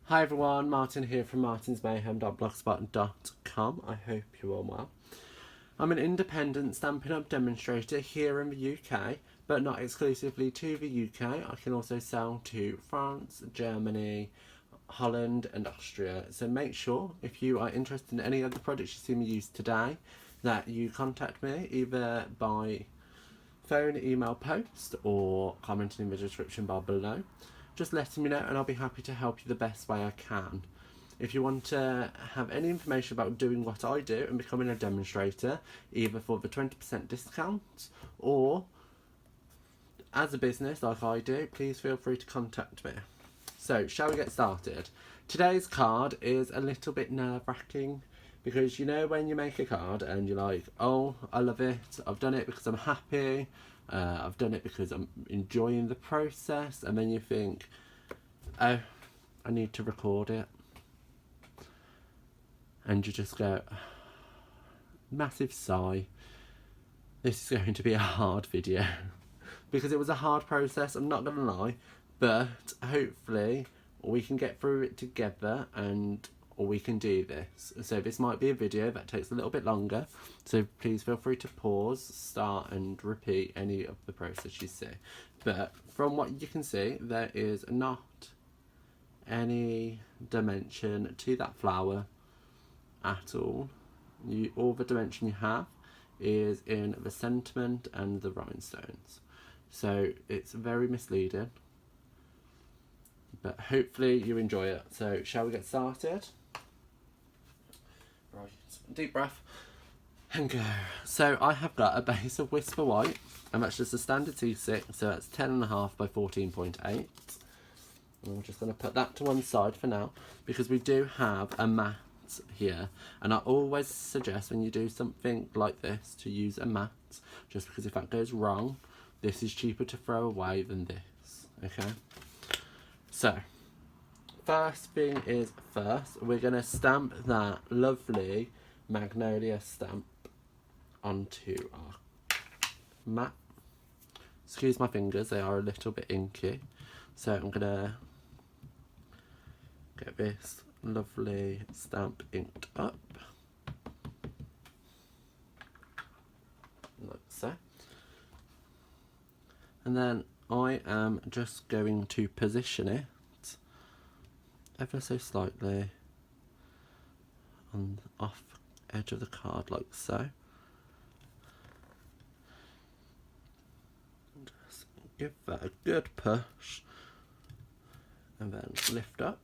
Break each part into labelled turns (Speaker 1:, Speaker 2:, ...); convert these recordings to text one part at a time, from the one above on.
Speaker 1: Hi everyone, Martin here from martinsmayhem.blogspot.com. I hope you're all well. I'm an independent Stampin' Up demonstrator here in the UK, but not exclusively to the UK. I can also sell to France, Germany, Holland and Austria. So make sure, if you are interested in any of the products you see me use today, that you contact me either by phone, email, post, or commenting in the description bar below. Just letting me know and I'll be happy to help you the best way I can. If you want to have any information about doing what I do and becoming a demonstrator, either for the 20% discount or as a business like I do, please feel free to contact me. So, shall we get started? Today's card is a little bit nerve-wracking because you know when you make a card and you're like, oh, I love it, I've done it because I'm happy, I've done it because I'm enjoying the process, and then you think, oh, I need to record it. And you just go, massive sigh, this is going to be a hard video. Because it was a hard process, I'm not going to lie, but hopefully we can get through it together and we can do this. So this might be a video that takes a little bit longer, so please feel free to pause, start and repeat any of the process you see. But from what you can see, there is not any dimension to that flower at all. All the dimension you have is in the sentiment and the rhinestones. So it's very misleading, but hopefully you enjoy it. So shall we get started? Right, deep breath and go. So I have got a base of Whisper White, and that's just a standard C6, so that's 10.5 by 14.8. I'm just going to put that to one side for now because we do have a mat here, and I always suggest when you do something like this to use a mat, just because if that goes wrong, this is cheaper to throw away than this. Okay, so first thing is first, we're going to stamp that lovely Magnolia stamp onto our mat. Excuse my fingers, they are a little bit inky, so I'm going to get this lovely stamp inked up like so, and then I am just going to position it ever so slightly on the off edge of the card like so. Just give that a good push and then lift up.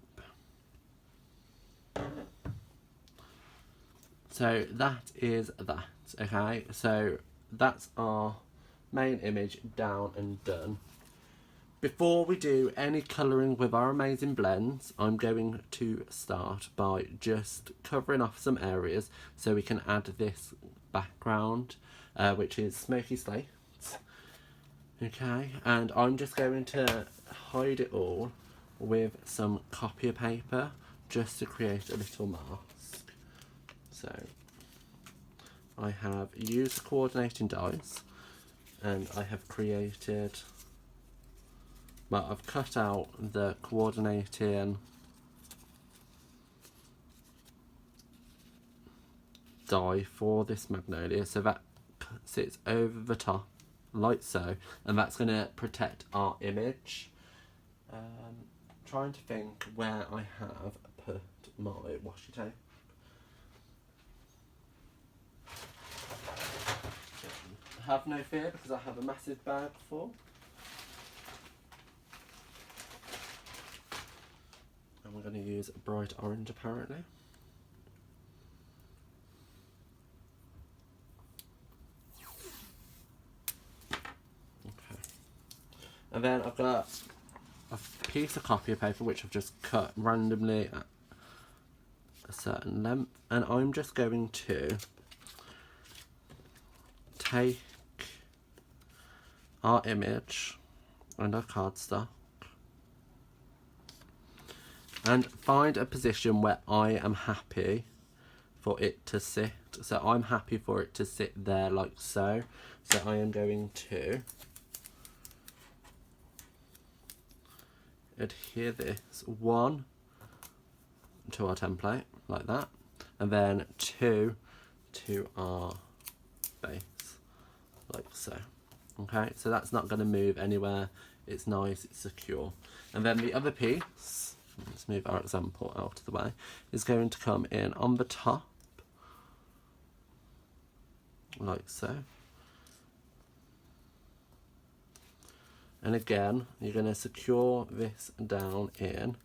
Speaker 1: So that is that, okay? So that's our main image down and done. Before we do any colouring with our amazing blends, I'm going to start by just covering off some areas so we can add this background, which is smoky slate. Okay, and I'm just going to hide it all with some copier paper just to create a little mask. So I have used coordinating dies and I have created, well, I've cut out the coordinating die for this Magnolia, so that sits over the top like so, and that's going to protect our image. Trying to think where I have put my washi tape. Have no fear because I have a massive bag full. And we're going to use a bright orange apparently. Okay. And then I've got a piece of copier paper which I've just cut randomly at a certain length, and I'm just going to take our image and our cardstock and find a position where I am happy for it to sit. So I'm happy for it to sit there like so. So I am going to adhere this one to our template like that, and then 2 to our base like so. Okay, so that's not going to move anywhere, it's nice, it's secure. And then the other piece, let's move our example out of the way, is going to come in on the top like so. And again, you're going to secure this down in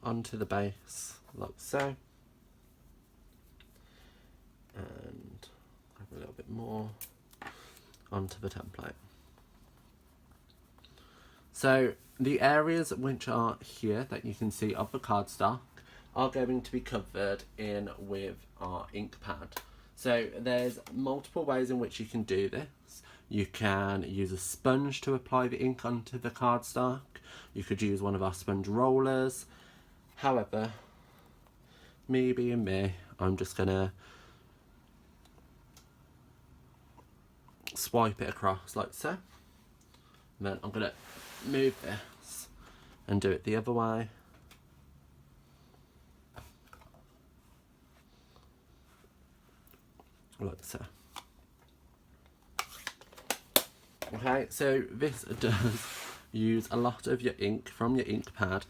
Speaker 1: onto the base like so, and have a little bit more onto the template. So the areas which are here that you can see of the cardstock are going to be covered in with our ink pad. So there's multiple ways in which you can do this. You can use a sponge to apply the ink onto the cardstock. You could use one of our sponge rollers. However, me being me, I'm just gonna swipe it across like so. And then I'm gonna move this and do it the other way. Like so. Okay, so this does use a lot of your ink from your ink pad,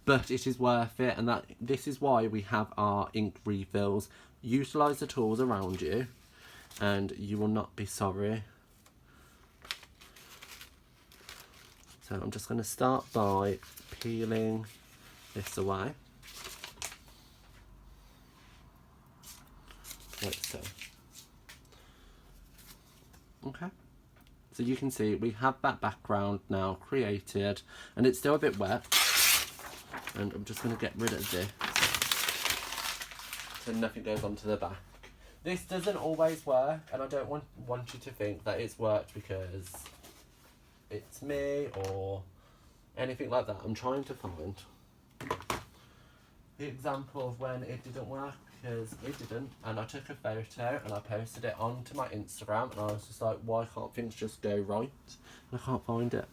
Speaker 1: but it is worth it, and this is why we have our ink refills. Utilise the tools around you and you will not be sorry. So I'm just going to start by peeling this away like so. Okay, so you can see we have that background now created, and it's still a bit wet, and I'm just going to get rid of this so nothing goes onto the back. This doesn't always work, and I don't want you to think that it's worked because it's me or anything like that. I'm trying to find the example of when it didn't work, because it didn't, and I took a photo and I posted it onto my Instagram, and I was just like, why can't things just go right? And I can't find it.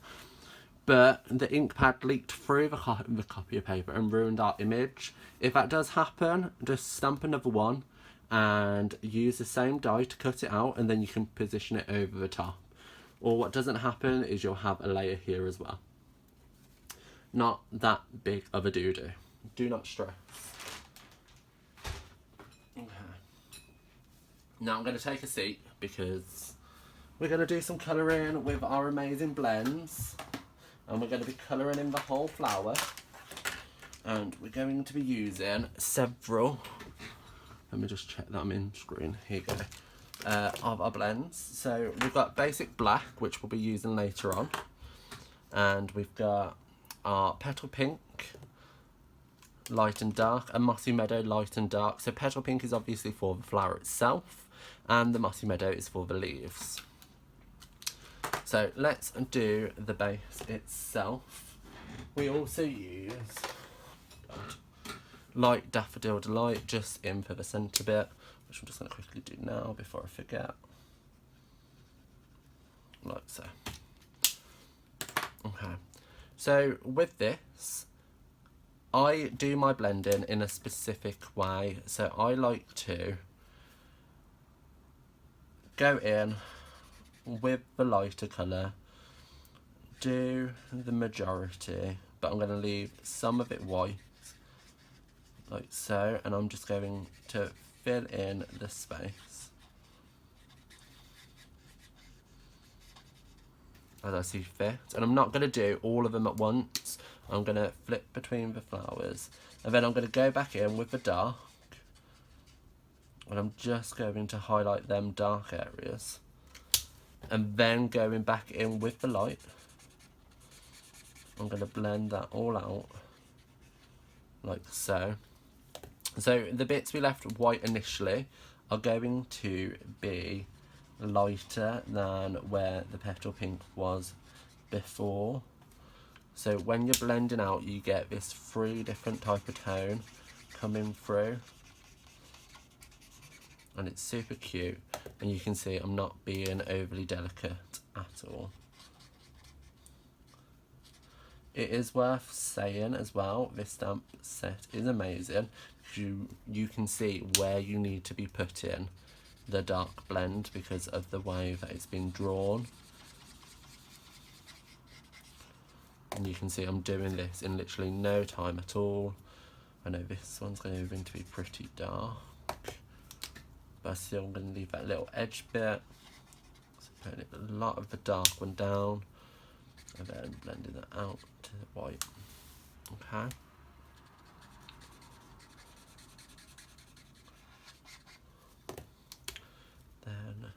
Speaker 1: But the ink pad leaked through the copy of paper and ruined our image. If that does happen, just stamp another one and use the same die to cut it out, and then you can position it over the top. Or what doesn't happen is you'll have a layer here as well. Not that big of a doo-doo. Do not stress. Okay. Now I'm going to take a seat because we're going to do some colouring with our amazing blends. And we're going to be colouring in the whole flower. And we're going to be using several, let me just check that I'm in screen, here you go, of our blends. So we've got basic black, which we'll be using later on. And we've got our petal pink, light and dark, and mossy meadow, light and dark. So petal pink is obviously for the flower itself, and the mossy meadow is for the leaves. So let's do the base itself. We also use light daffodil delight just in for the centre bit, which I'm just going to quickly do now before I forget. Like so. Okay, so with this, I do my blending in a specific way. So I like to go in with the lighter colour, do the majority, but I'm going to leave some of it white, like so, and I'm just going to fill in the space as I see fit. And I'm not going to do all of them at once. I'm going to flip between the flowers, and then I'm going to go back in with the dark, and I'm just going to highlight them dark areas, and then going back in with the light. I'm going to blend that all out like so. So the bits we left white initially are going to be lighter than where the petal pink was before. So when you're blending out, you get this 3 different type of tone coming through, and it's super cute, and you can see I'm not being overly delicate at all. It is worth saying as well, this stamp set is amazing. You can see where you need to be putting the dark blend because of the way that it's been drawn. And you can see I'm doing this in literally no time at all. I know this one's going to be pretty dark, but I'm still going to leave that little edge bit. So putting a lot of the dark one down and then blending that out to the white. Okay. Then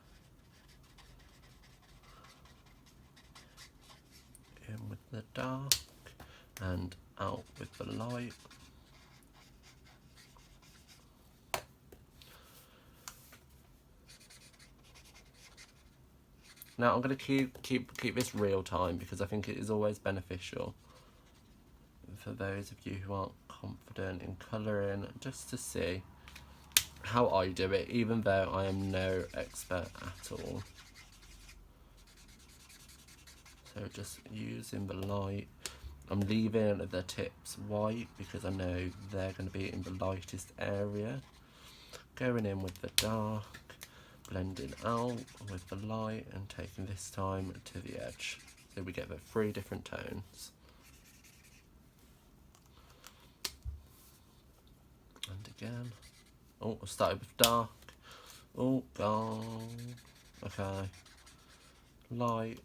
Speaker 1: in with the dark and out with the light. Now I'm going to keep this real time because I think it is always beneficial for those of you who aren't confident in colouring, just to see how I do it, even though I am no expert at all. So just using the light. I'm leaving the tips white because I know they're going to be in the lightest area. Going in with the dark, blending out with the light and taking this time to the edge. So we get the 3 different tones. And again. Oh, I started with dark. Oh, gone. Okay. Light.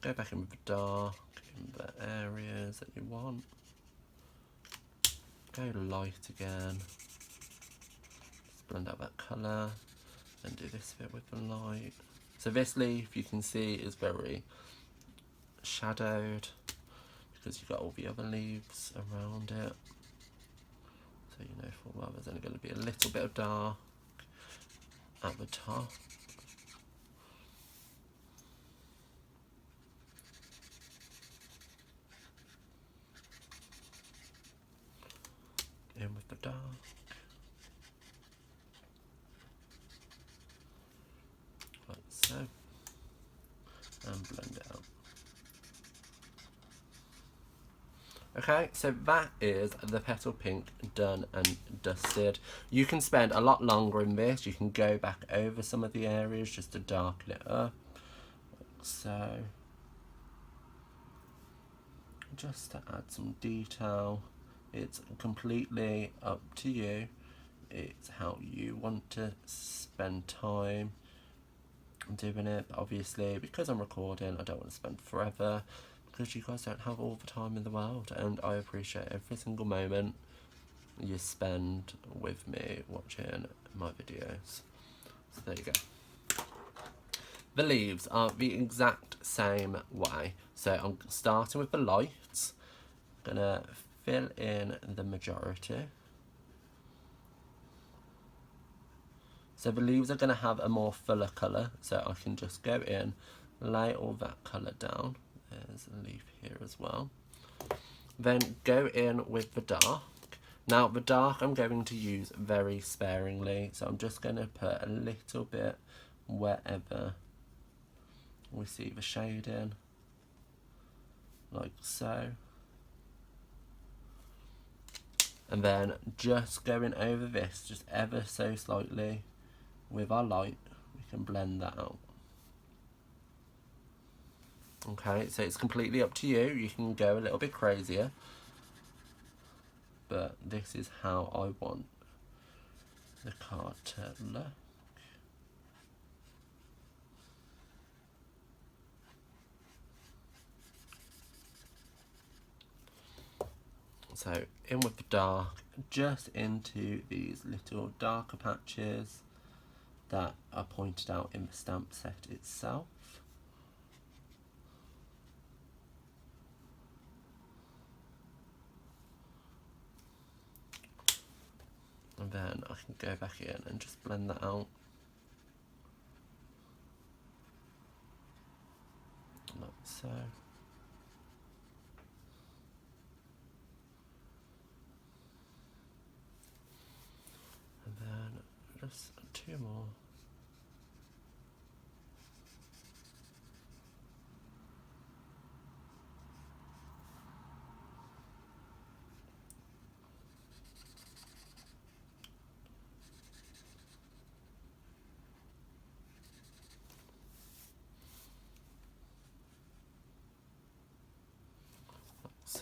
Speaker 1: Go back in with the dark in the areas that you want. Go light again. Just blend out that colour. And do this bit with the light. So this leaf you can see is very shadowed because you've got all the other leaves around it. So you know full well there's only going to be a little bit of dark at the top. In with the dark. Like so. And blend it out. Okay, so that is the Petal Pink done and dusted. You can spend a lot longer in this. You can go back over some of the areas just to darken it up. So, just to add some detail. It's completely up to you. It's how you want to spend time doing it. But obviously, because I'm recording, I don't want to spend forever, because you guys don't have all the time in the world, and I appreciate every single moment you spend with me watching my videos. So there you go. The leaves are the exact same way. So I'm starting with the lights. Gonna fill in the majority. So the leaves are gonna have a more fuller colour, so I can just go in, lay all that colour down. There's a leaf here as well. Then go in with the dark. Now the dark I'm going to use very sparingly, so I'm just going to put a little bit wherever we see the shading, like so. And then just going over this just ever so slightly with our light, we can blend that out. Okay, so it's completely up to you. You can go a little bit crazier, but this is how I want the card to look. So in with the dark, just into these little darker patches that are pointed out in the stamp set itself. And then I can go back in and just blend that out. Like so. And then just 2 more.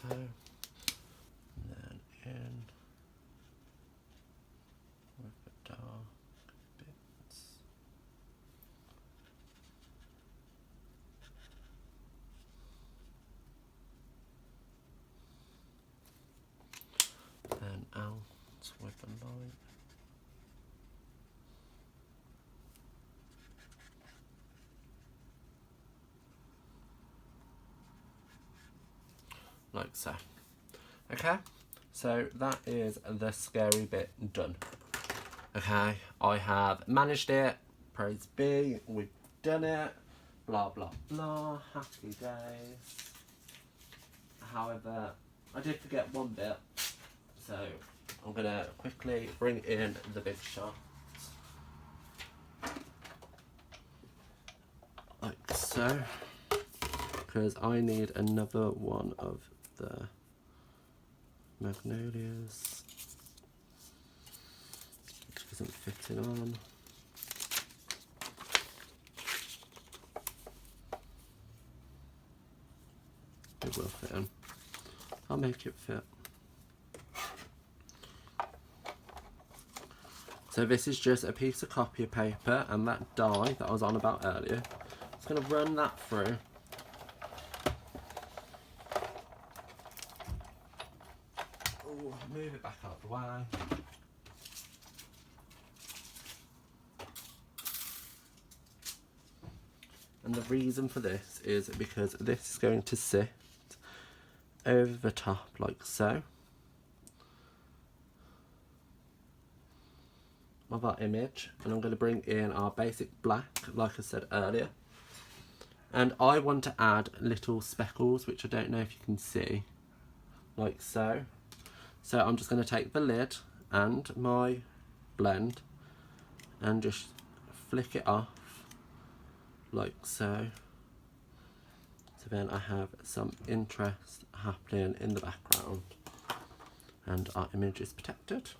Speaker 1: so. And then in with the dark bits. Then out with the light. Like so. Okay, so that is the scary bit done. Okay, I have managed it, praise be, we've done it, blah blah blah, happy days. However, I did forget one bit, so I'm going to quickly bring in the big shot. Like so, because I need another one of the Magnolias, which isn't fitting on. It will fit in. I'll make it fit. So this is just a piece of copy paper and that die that I was on about earlier. Just going to run that through. Ooh, move it back out of the way. And the reason for this is because this is going to sit over the top like so of our image, and I'm going to bring in our basic black like I said earlier, and I want to add little speckles which I don't know if you can see, like so. So I'm just going to take the lid and my blend and just flick it off like so. So then I have some interest happening in the background and our image is protected.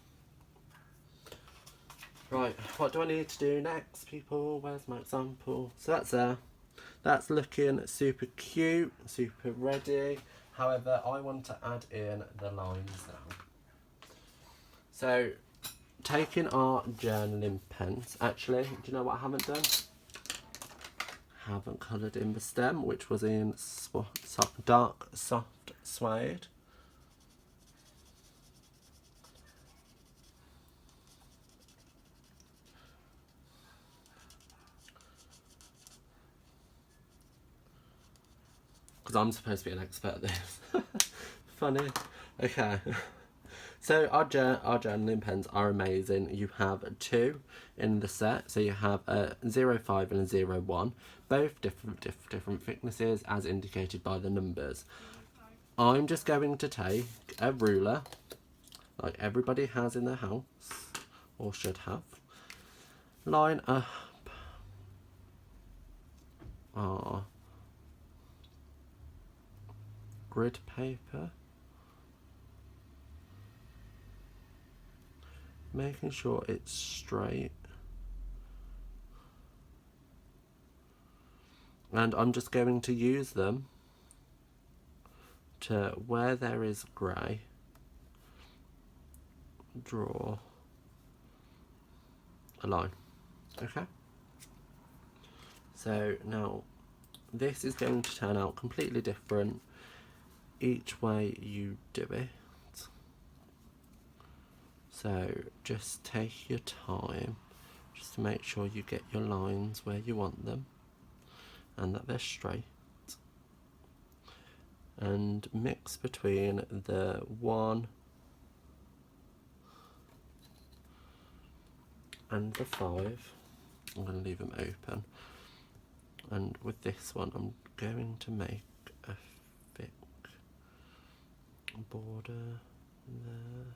Speaker 1: Right, what do I need to do next, people? Where's my example? So that's there. That's looking super cute, super ready. However, I want to add in the lines now. So, taking our journaling pens. Actually, do you know what I haven't done? Haven't coloured in the stem, which was in dark soft suede. Because I'm supposed to be an expert at this. Funny. Okay. So our journaling pens are amazing. You have two in the set. So you have a 05 and a 01. Both different thicknesses as indicated by the numbers. I'm just going to take a ruler, like everybody has in their house, or should have. Line up our grid paper, making sure it's straight, and I'm just going to use them to, where there is grey, draw a line. Okay, so now this is going to turn out completely different each way you do it. So just take your time just to make sure you get your lines where you want them and that they're straight, and mix between the 1 and the 5. I'm going to leave them open, and with this one I'm going to make a thick border there.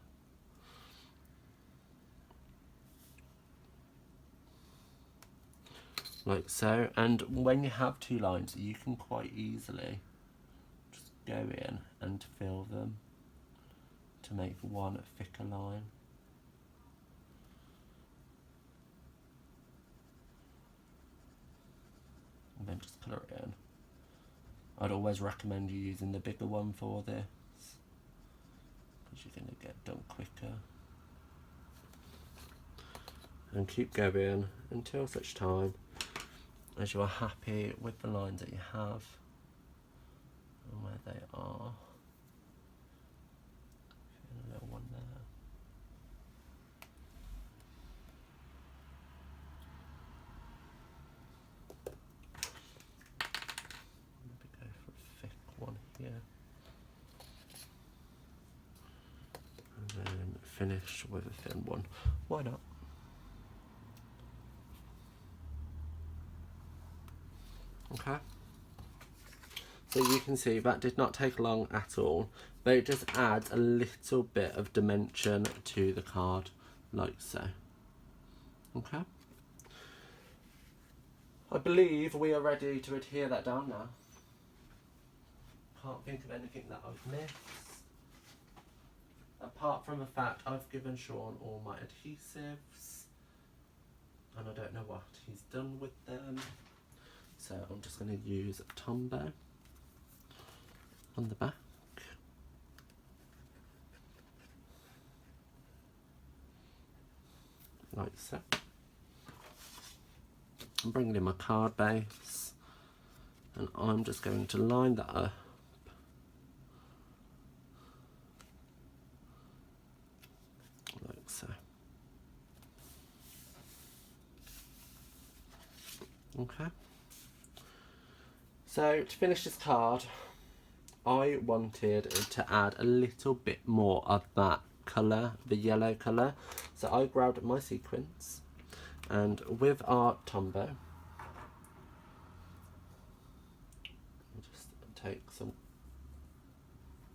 Speaker 1: Like so, and when you have two lines you can quite easily just go in and fill them to make one thicker line. And then just colour it in. I'd always recommend you using the bigger one for this. because you're going to get done quicker. And keep going until such time as you are happy with the lines that you have and where they are. A little one there. Maybe go for a thick one here. And then finish with a thin one. Why not? Okay. So you can see that did not take long at all, but it just adds a little bit of dimension to the card, like so. Okay. I believe we are ready to adhere that down now. Can't think of anything that I've missed. Apart from the fact I've given Sean all my adhesives, and I don't know what he's done with them. So I'm just going to use Tombow on the back. Like so. I'm bringing in my card base and I'm just going to line that up. Like so. Okay. So to finish this card, I wanted to add a little bit more of that colour, the yellow colour. So I grabbed my sequins and with our Tombow, I'll just take some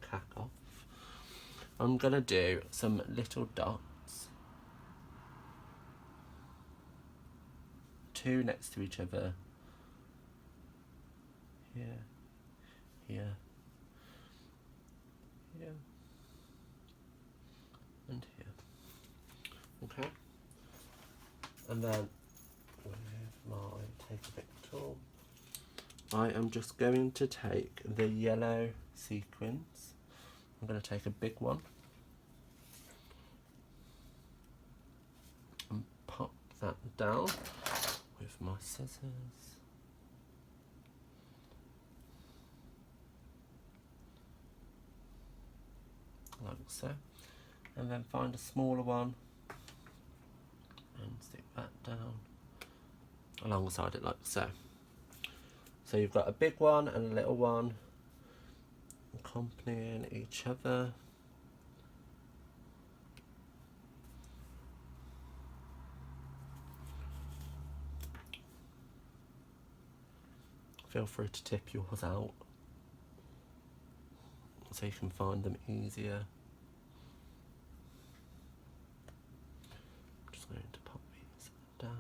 Speaker 1: cack off. I'm going to do some little dots, 2 next to each other. Here, here, here, and here. Okay. And then with my take a pick tool, I am just going to take the yellow sequins. I'm going to take a big one and pop that down with my scissors. Like so, and then find a smaller one and stick that down alongside it like so. So you've got a big one and a little one accompanying each other. Feel free to tip yours out so you can find them easier. I'm just going to pop these down.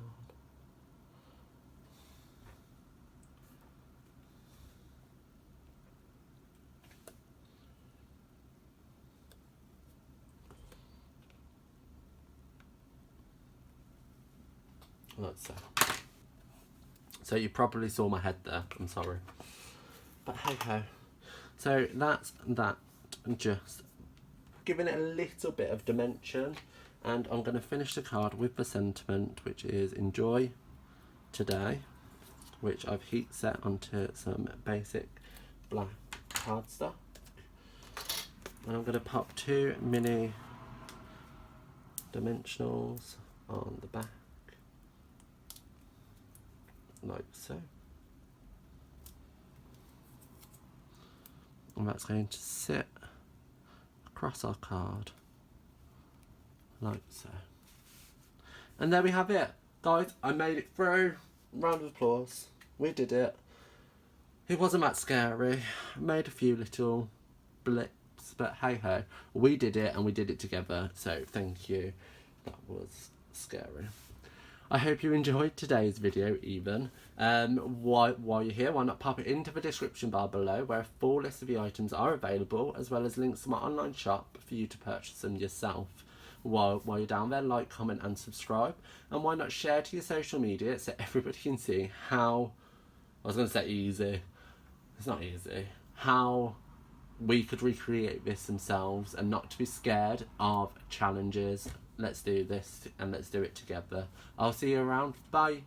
Speaker 1: Like so. So you probably saw my head there, I'm sorry. But hey ho. So that's that, just giving it a little bit of dimension, and I'm going to finish the card with the sentiment, which is enjoy today, which I've heat set onto some basic black cardstock. And I'm going to pop 2 mini dimensionals on the back, like so. And that's going to sit across our card, like so. And there we have it. Guys, I made it through. Round of applause. We did it. It wasn't that scary. I made a few little blips, but hey ho. We did it and we did it together, so thank you. That was scary. I hope you enjoyed today's video even. While you're here, why not pop it into the description bar below where a full list of the items are available, as well as links to my online shop for you to purchase them yourself. While you're down there, like, comment and subscribe. And why not share to your social media so everybody can see how, I was going to say easy, it's not easy, how we could recreate this themselves and not to be scared of challenges. Let's do this and let's do it together. I'll see you around. Bye.